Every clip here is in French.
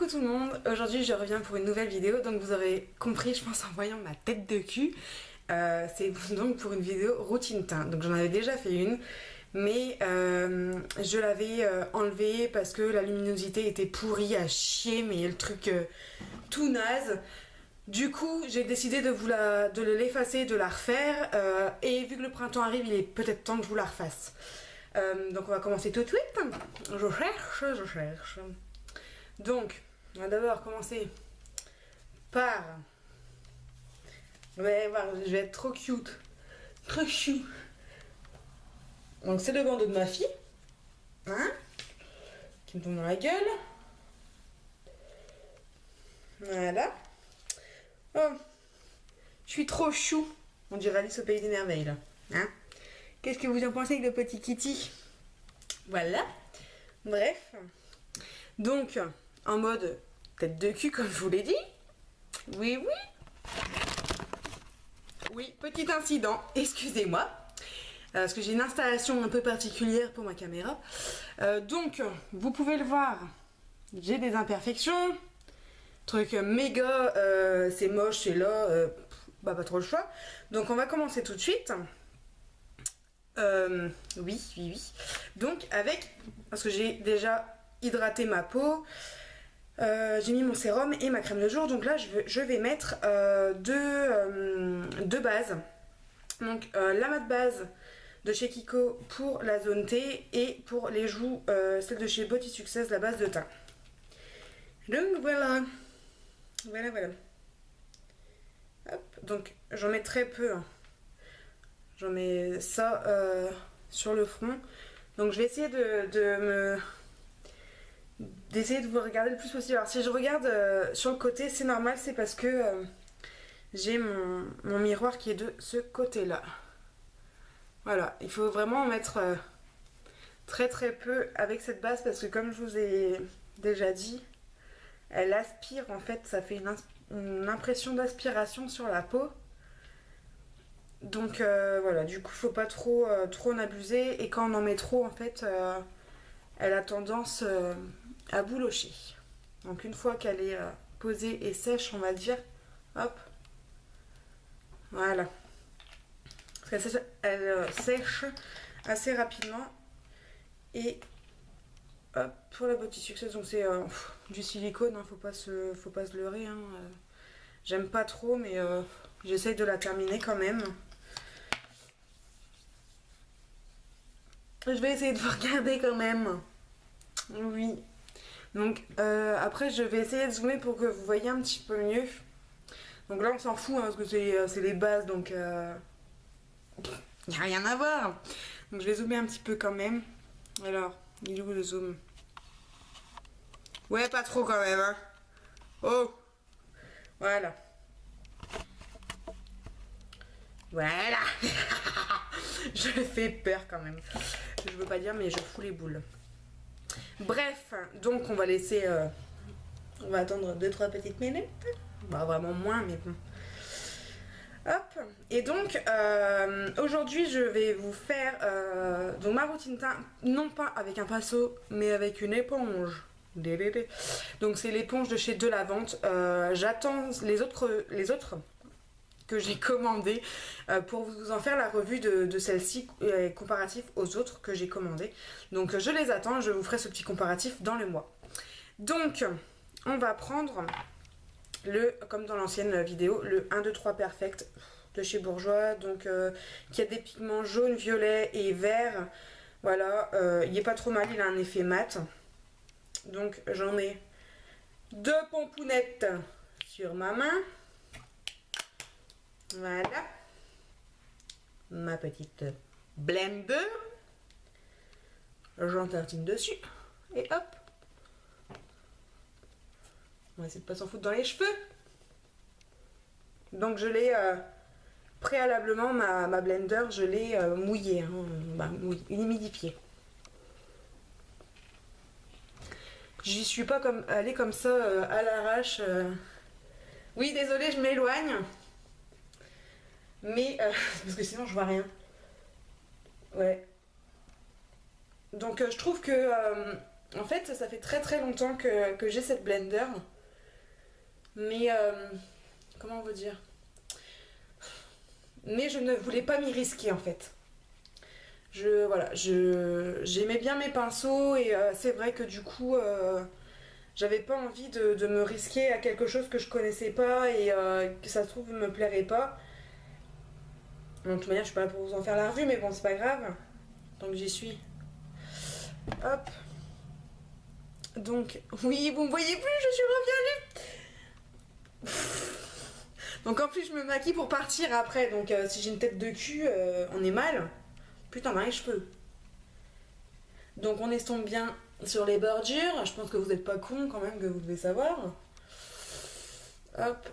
Coucou tout le monde, aujourd'hui je reviens pour une nouvelle vidéo, donc vous aurez compris je pense en voyant ma tête de cul, c'est donc pour une vidéo routine teint, donc j'en avais déjà fait une, mais je l'avais enlevée parce que la luminosité était pourrie à chier, mais le truc tout naze. Du coup j'ai décidé de l'effacer, de la refaire, et vu que le printemps arrive il est peut-être temps que je vous la refasse. Donc on va commencer tout de suite, je cherche. Donc, on va d'abord commencer par... Ouais, voir, je vais être trop cute. Trop chou. Donc, c'est le bandeau de ma fille. Hein? Qui me tombe dans la gueule. Voilà. Oh, je suis trop chou. On dirait Alice au pays des merveilles, là. Hein? Qu'est-ce que vous en pensez avec le petit Kitty? Voilà. Bref. Donc... en mode tête de cul comme je vous l'ai dit. Oui, oui. Oui, petit incident, excusez-moi. Parce que j'ai une installation un peu particulière pour ma caméra. Donc, vous pouvez le voir, j'ai des imperfections. Truc méga, c'est moche, c'est là, bah pas trop le choix. Donc on va commencer tout de suite. Oui. Donc avec, parce que j'ai déjà hydraté ma peau. J'ai mis mon sérum et ma crème de jour, donc là je vais mettre deux bases. Donc la mat base de chez Kiko pour la zone T et pour les joues celle de chez Body Success, la base de teint. Donc voilà. Hop, donc j'en mets très peu, hein. J'en mets ça sur le front, donc je vais essayer d'essayer de vous regarder le plus possible. Alors si je regarde sur le côté, c'est normal, c'est parce que j'ai mon miroir qui est de ce côté là. Voilà, il faut vraiment en mettre très peu avec cette base, parce que comme je vous ai déjà dit, elle aspire, en fait ça fait une impression d'aspiration sur la peau. Donc voilà, du coup faut pas trop en abuser, et quand on en met trop en fait elle a tendance à boulocher. Donc une fois qu'elle est posée et sèche, on va dire, hop, voilà. Parce qu'elle sèche assez rapidement. Et hop, pour la Body Success, donc c'est du silicone, hein, faut pas se leurrer, hein. J'aime pas trop, mais j'essaye de la terminer quand même. Je vais essayer de vous regarder quand même. Oui. Donc après je vais essayer de zoomer pour que vous voyez un petit peu mieux. Donc là on s'en fout, hein, parce que c'est les bases, donc il n'y a rien à voir. Donc je vais zoomer un petit peu quand même. Alors, il est où le zoom? Ouais, pas trop quand même, hein. Oh, voilà. Voilà. Je fais peur quand même. Je veux pas dire, mais je fous les boules. Bref, donc on va laisser... on va attendre 2-3 petites minutes. Bah vraiment moins, mais bon. Hop. Et donc, aujourd'hui, je vais vous faire donc ma routine teint, non pas avec un pinceau, mais avec une éponge. Donc c'est l'éponge de chez De La Vente. J'attends les autres que j'ai commandé pour vous en faire la revue de celle-ci comparatif aux autres que j'ai commandé. Donc je les attends, je vous ferai ce petit comparatif dans le mois. Donc on va prendre comme dans l'ancienne vidéo, le 1, 2, 3 Perfect de chez Bourjois, donc qui a des pigments jaune, violet et vert. Voilà, il est pas trop mal, il a un effet mat. Donc j'en mets 2 pompounettes sur ma main. Voilà, ma petite blender, j'en tartine dessus et hop, on va essayer de pas s'en foutre dans les cheveux. Donc je l'ai préalablement, ma blender, je l'ai mouillée, hein, humidifiée. J'y suis pas allée comme ça à l'arrache. Oui, désolée, je m'éloigne. Mais, parce que sinon je vois rien. Ouais. Donc je trouve que En fait, ça fait très longtemps que j'ai cette blender. Mais, comment on veut dire? Mais je ne voulais pas m'y risquer en fait. Voilà, j'aimais bien mes pinceaux et c'est vrai que du coup, j'avais pas envie de me risquer à quelque chose que je connaissais pas et que ça se trouve me plairait pas. De toute manière, je suis pas là pour vous en faire la revue, mais bon, c'est pas grave. Donc j'y suis. Hop. Donc, oui, vous me voyez plus, je suis revenue. Donc en plus, je me maquille pour partir après. Donc si j'ai une tête de cul, on est mal. Putain, dans les cheveux. Donc on estompe bien sur les bordures. Je pense que vous n'êtes pas con quand même, que vous devez savoir. Hop.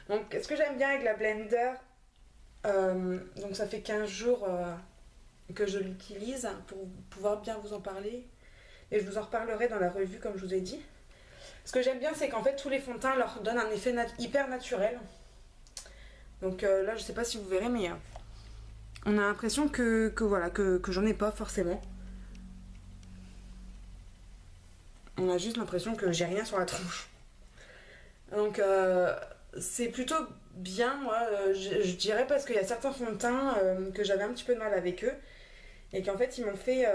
Donc ce que j'aime bien avec la blender, donc ça fait 15 jours que je l'utilise pour pouvoir bien vous en parler. Et je vous en reparlerai dans la revue comme je vous ai dit. Ce que j'aime bien, c'est qu'en fait tous les fonds de teint leur donnent un effet hyper naturel. Donc là, je sais pas si vous verrez, mais on a l'impression que voilà, que j'en ai pas forcément. On a juste l'impression que j'ai rien sur la tronche. Donc c'est plutôt bien, moi, je dirais, parce qu'il y a certains fonds de teint que j'avais un petit peu de mal avec eux. Et qu'en fait, ils m'ont fait...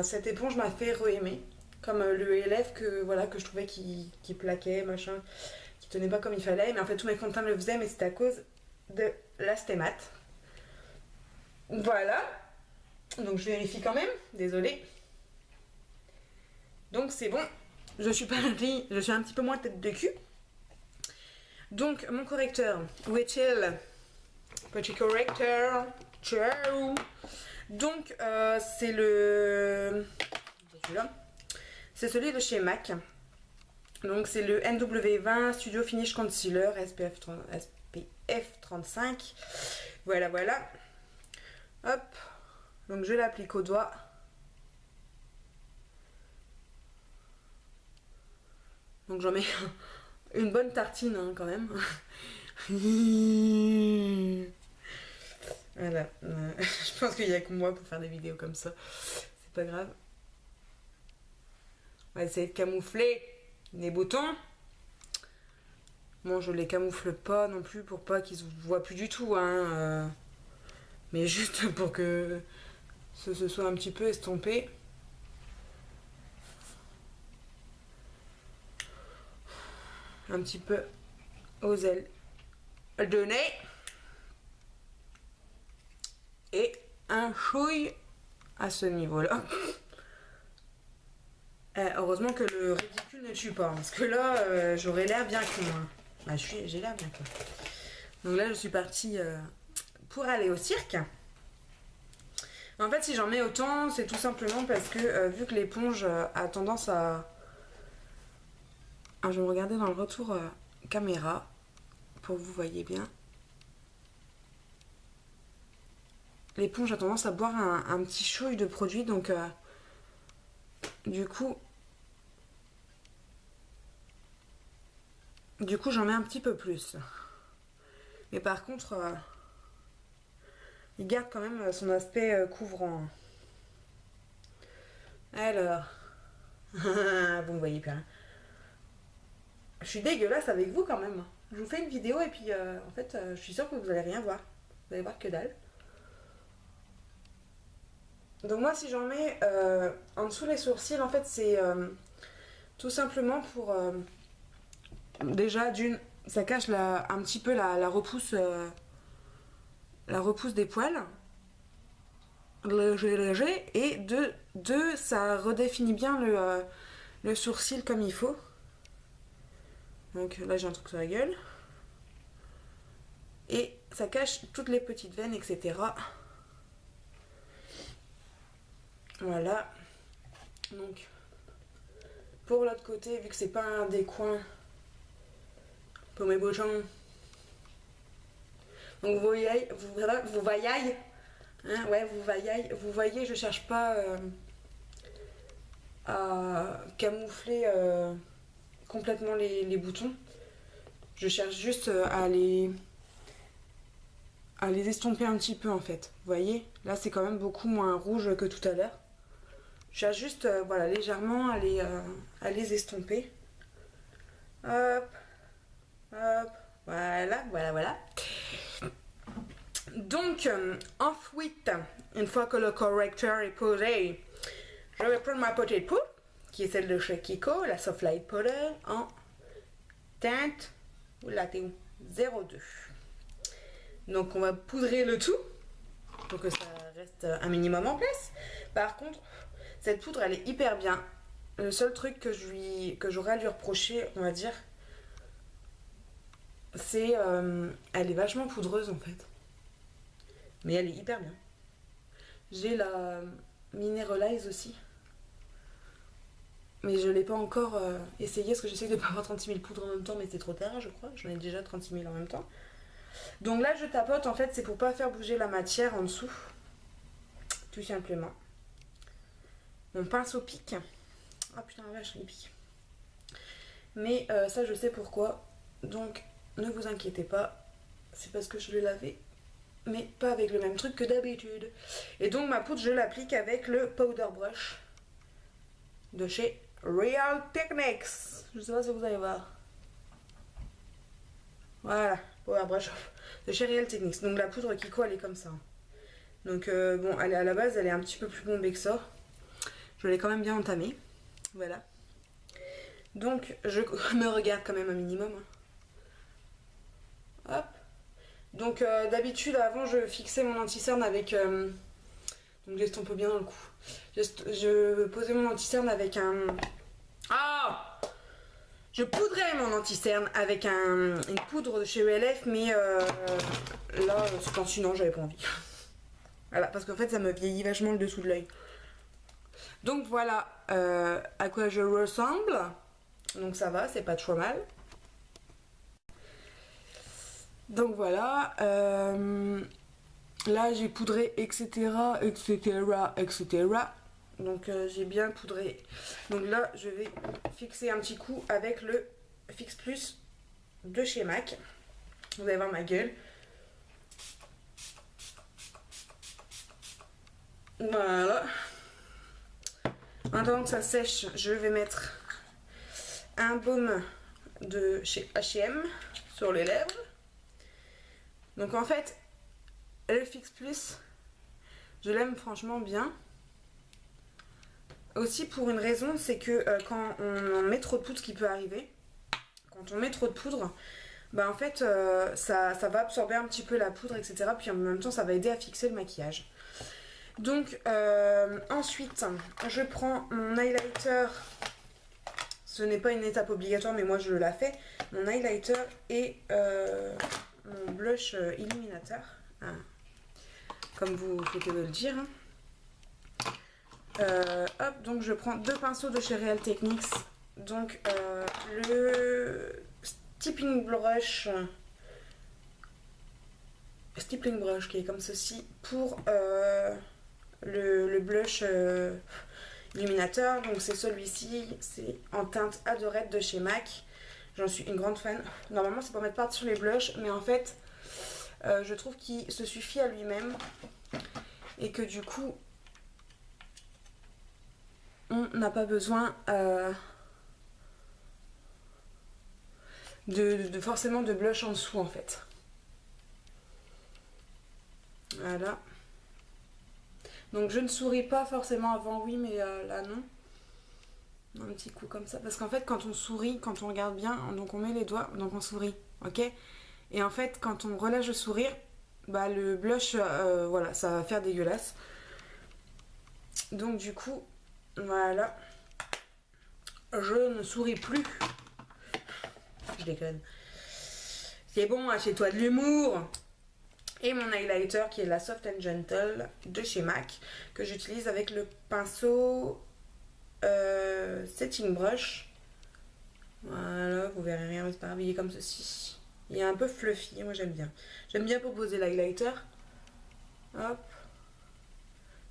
cette éponge m'a fait re-aimer. Comme le élève que, voilà, que je trouvais qui plaquait, machin, qui tenait pas comme il fallait. Mais en fait, tous mes fonds de teint le faisaient, mais c'était à cause de l'astémat. Voilà. Donc je vérifie quand même, désolée. Donc c'est bon, je suis partie, je suis un petit peu moins tête de cul. Donc mon correcteur, où est-il? Petit correcteur, ciao. Donc c'est c'est celui de chez MAC. Donc c'est le NW20 Studio Finish Concealer SPF 35. Voilà, voilà. Hop. Donc je l'applique au doigt. Donc j'en mets une bonne tartine hein, quand même. Voilà. Je pense qu'il n'y a que moi pour faire des vidéos comme ça. C'est pas grave. On va essayer de camoufler les boutons. Bon, je les camoufle pas non plus pour pas qu'ils se voient plus du tout. Hein, mais juste pour que ce soit un petit peu estompé. Un petit peu aux ailes de nez. Et un chouille à ce niveau-là. Heureusement que le ridicule ne tue pas. Parce que là, j'aurais l'air bien con. Hein. Bah, j'ai l'air bien con. Donc là, je suis partie pour aller au cirque. En fait, si j'en mets autant, c'est tout simplement parce que vu que l'éponge a tendance à... Ah, je vais me regarder dans le retour caméra pour que vous voyez bien. L'éponge a tendance à boire un petit chouille de produit, donc du coup j'en mets un petit peu plus. Mais par contre, il garde quand même son aspect couvrant. Alors, vous ne voyez plus rien. Je suis dégueulasse avec vous quand même. Je vous fais une vidéo et puis en fait, je suis sûre que vous allez rien voir. Vous allez voir que dalle. Donc moi, si j'en mets en dessous les sourcils, en fait, c'est tout simplement pour... déjà, ça cache un petit peu la repousse des poils. Léger. Et deux, ça redéfinit bien le sourcil comme il faut. Donc là, j'ai un truc sur la gueule. Et ça cache toutes les petites veines, etc. Voilà. Donc, pour l'autre côté, vu que c'est pas un des coins pour mes boutons. Donc vous voyez, hein, ouais, vous voyez, je cherche pas à camoufler complètement les boutons. Je cherche juste à les estomper un petit peu en fait. Vous voyez, là c'est quand même beaucoup moins rouge que tout à l'heure. J'ai juste voilà, légèrement à les estomper. Hop, hop, voilà, voilà, voilà. Donc, ensuite, une fois que le correcteur est posé, je vais prendre ma petite poudre, qui est celle de chez Kiko, la Soft Light Powder, en teinte, oula, t'es où 02. Donc, on va poudrer le tout, pour que ça reste un minimum en place. Par contre, cette poudre, elle est hyper bien. Le seul truc que j'aurais à lui reprocher, on va dire, c'est elle est vachement poudreuse en fait. Mais elle est hyper bien. J'ai la Mineralize aussi. Mais je ne l'ai pas encore essayé parce que j'essaie de ne pas avoir 36 000 poudres en même temps, mais c'est trop tard, je crois. J'en ai déjà 36 000 en même temps. Donc là, je tapote en fait, c'est pour pas faire bouger la matière en dessous. Tout simplement. Mon pinceau pique. Ah putain, la vache, il pique. Mais ça, je sais pourquoi. Donc, ne vous inquiétez pas. C'est parce que je l'ai lavé. Mais pas avec le même truc que d'habitude. Et donc, ma poudre, je l'applique avec le Powder Brush de chez Real Techniques. Je sais pas si vous allez voir. Voilà, Powder Brush de chez Real Techniques. Donc, la poudre Kiko, elle est comme ça. Donc, bon, elle est à la base, elle est un petit peu plus bombée que ça. Je l'ai quand même bien entamée. Voilà. Donc, je me regarde quand même un minimum. Hop. Donc, d'habitude, avant, je fixais mon anti-cerne avec... donc, j'estompe bien dans le cou. Je posais mon anti-cerne avec un... Ah! Je poudrais mon anti-cerne avec une poudre de chez ELF, mais là, ce temps-ci, non, j'avais pas envie. Voilà, parce qu'en fait, ça me vieillit vachement le dessous de l'œil. Donc, voilà à quoi je ressemble. Donc, ça va, c'est pas trop mal. Donc, voilà. Là, j'ai poudré, etc., etc., etc. Donc, j'ai bien poudré. Donc là, je vais fixer un petit coup avec le Fix Plus de chez MAC. Vous allez voir ma gueule. Voilà. Maintenant que ça sèche, je vais mettre un baume de chez H&M sur les lèvres. Donc en fait, le Fix Plus, je l'aime franchement bien. Aussi pour une raison, c'est que quand on met trop de poudre, ce qui peut arriver, quand on met trop de poudre, bah en fait ça va absorber un petit peu la poudre, etc. Puis en même temps, ça va aider à fixer le maquillage. Donc ensuite, je prends mon highlighter. Ce n'est pas une étape obligatoire, mais moi je la fais. Mon highlighter et mon blush illuminateur. Ah, comme vous souhaitez me le dire. Hop, donc je prends deux pinceaux de chez Real Techniques. Donc le stippling brush qui est comme ceci pour le blush illuminateur. Donc c'est celui-ci, c'est en teinte Adorette de chez MAC. J'en suis une grande fan. Normalement c'est pour mettre par-dessus les blushs, mais en fait je trouve qu'il se suffit à lui-même et que du coup on n'a pas besoin de forcément de blush en dessous en fait. Voilà. Donc je ne souris pas forcément avant, oui, mais là non. Un petit coup comme ça. Parce qu'en fait quand on sourit, quand on regarde bien, donc on met les doigts, donc on sourit, ok. Et en fait quand on relâche le sourire, bah le blush, voilà, ça va faire dégueulasse. Donc du coup, voilà. Je ne souris plus. Je déconne. C'est bon, achète-toi de l'humour. Et mon highlighter qui est la Soft and Gentle de chez MAC, que j'utilise avec le pinceau Setting Brush. Voilà, vous verrez rien, c'est pas habillé comme ceci. Il est un peu fluffy, moi j'aime bien. J'aime bien pour poser l'highlighter. Hop.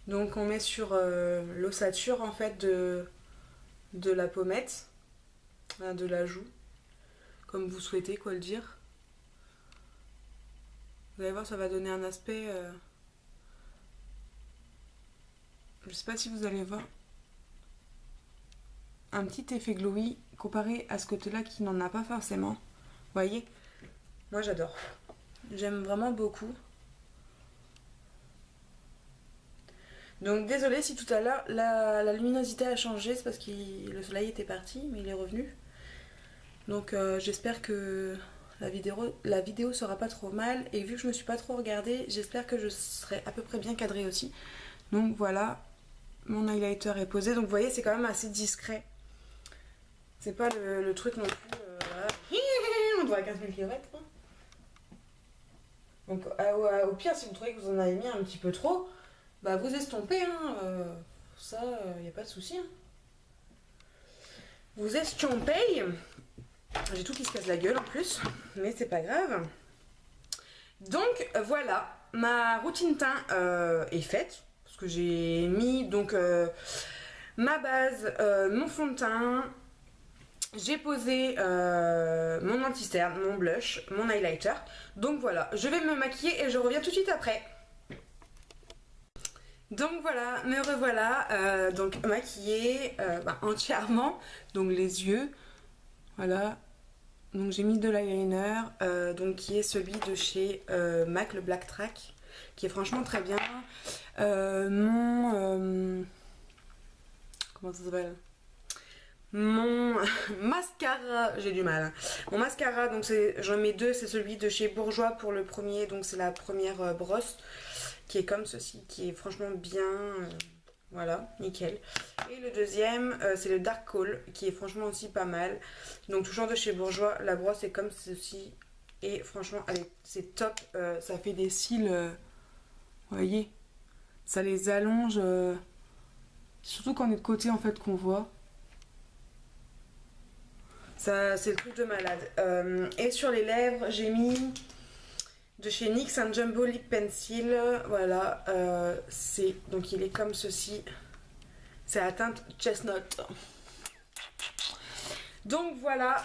Donc on met sur l'ossature en fait de la pommette, de la joue, comme vous souhaitez quoi le dire. Vous allez voir, ça va donner un aspect... je sais pas si vous allez voir. un petit effet glowy comparé à ce côté-là qui n'en a pas forcément. Vous voyez? Moi j'adore. J'aime vraiment beaucoup. Donc désolée si tout à l'heure la luminosité a changé, c'est parce que le soleil était parti mais il est revenu. Donc j'espère que la vidéo sera pas trop mal, et vu que je me suis pas trop regardée, j'espère que je serai à peu près bien cadrée aussi. Donc voilà, mon highlighter est posé, donc vous voyez c'est quand même assez discret. C'est pas le truc non plus, voilà. On doit à 15 000 km. Hein. Donc au pire, si vous trouvez que vous en avez mis un petit peu trop, bah vous estompez, hein, ça, y a pas de souci. Hein. Vous estompez. J'ai tout qui se casse la gueule en plus, mais c'est pas grave. Donc voilà, ma routine teint est faite, parce que j'ai mis donc ma base, mon fond de teint, j'ai posé mon anti-cerne, mon blush, mon highlighter. Donc voilà, je vais me maquiller et je reviens tout de suite après. Donc voilà, me revoilà, donc maquillée entièrement, donc les yeux, voilà. Donc j'ai mis de l'eyeliner, donc qui est celui de chez MAC, le Black Track, qui est franchement très bien. Comment ça s'appelle? Mon mascara, j'ai du mal. Mon mascara, donc j'en mets deux, c'est celui de chez Bourjois pour le premier, donc c'est la première brosse, qui est comme ceci, qui est franchement bien, voilà, nickel. Et le deuxième, c'est le Dark Kohl, qui est franchement aussi pas mal. Donc toujours de chez Bourjois, la brosse est comme ceci, et franchement, allez, c'est top, ça fait des cils, vous voyez, ça les allonge, surtout quand on est de côté en fait qu'on voit. Ça, c'est le truc de malade. Et sur les lèvres, j'ai mis de chez NYX un Jumbo Lip Pencil. Voilà, donc il est comme ceci. C'est la teinte Chestnut. Donc voilà,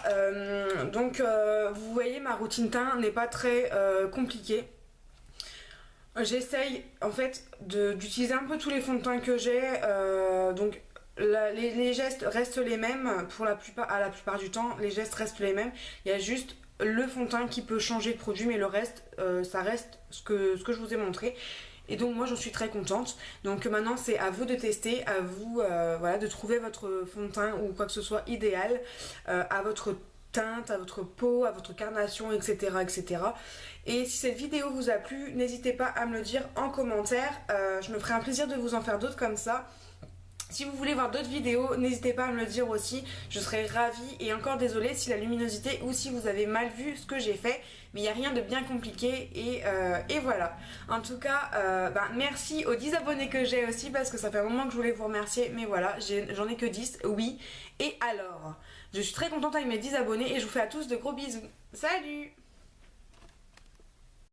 vous voyez, ma routine teint n'est pas très compliquée. J'essaye en fait d'utiliser un peu tous les fonds de teint que j'ai. Donc les gestes restent les mêmes pour la plupart du temps. Les gestes restent les mêmes. Il y a juste le fond de teint qui peut changer de produit, mais le reste, ça reste ce que je vous ai montré. Et donc moi j'en suis très contente. Donc maintenant c'est à vous de tester, à vous voilà, de trouver votre fond de teint ou quoi que ce soit idéal à votre teinte, à votre peau, à votre carnation, etc. etc. Et si cette vidéo vous a plu, n'hésitez pas à me le dire en commentaire. Je me ferai un plaisir de vous en faire d'autres comme ça. Si vous voulez voir d'autres vidéos, n'hésitez pas à me le dire aussi, je serai ravie. Et encore désolée si la luminosité ou si vous avez mal vu ce que j'ai fait, mais il n'y a rien de bien compliqué et voilà. En tout cas, merci aux 10 abonnés que j'ai aussi, parce que ça fait un moment que je voulais vous remercier, mais voilà, j'en ai que 10, oui. Et alors, je suis très contente avec mes 10 abonnés et je vous fais à tous de gros bisous. Salut!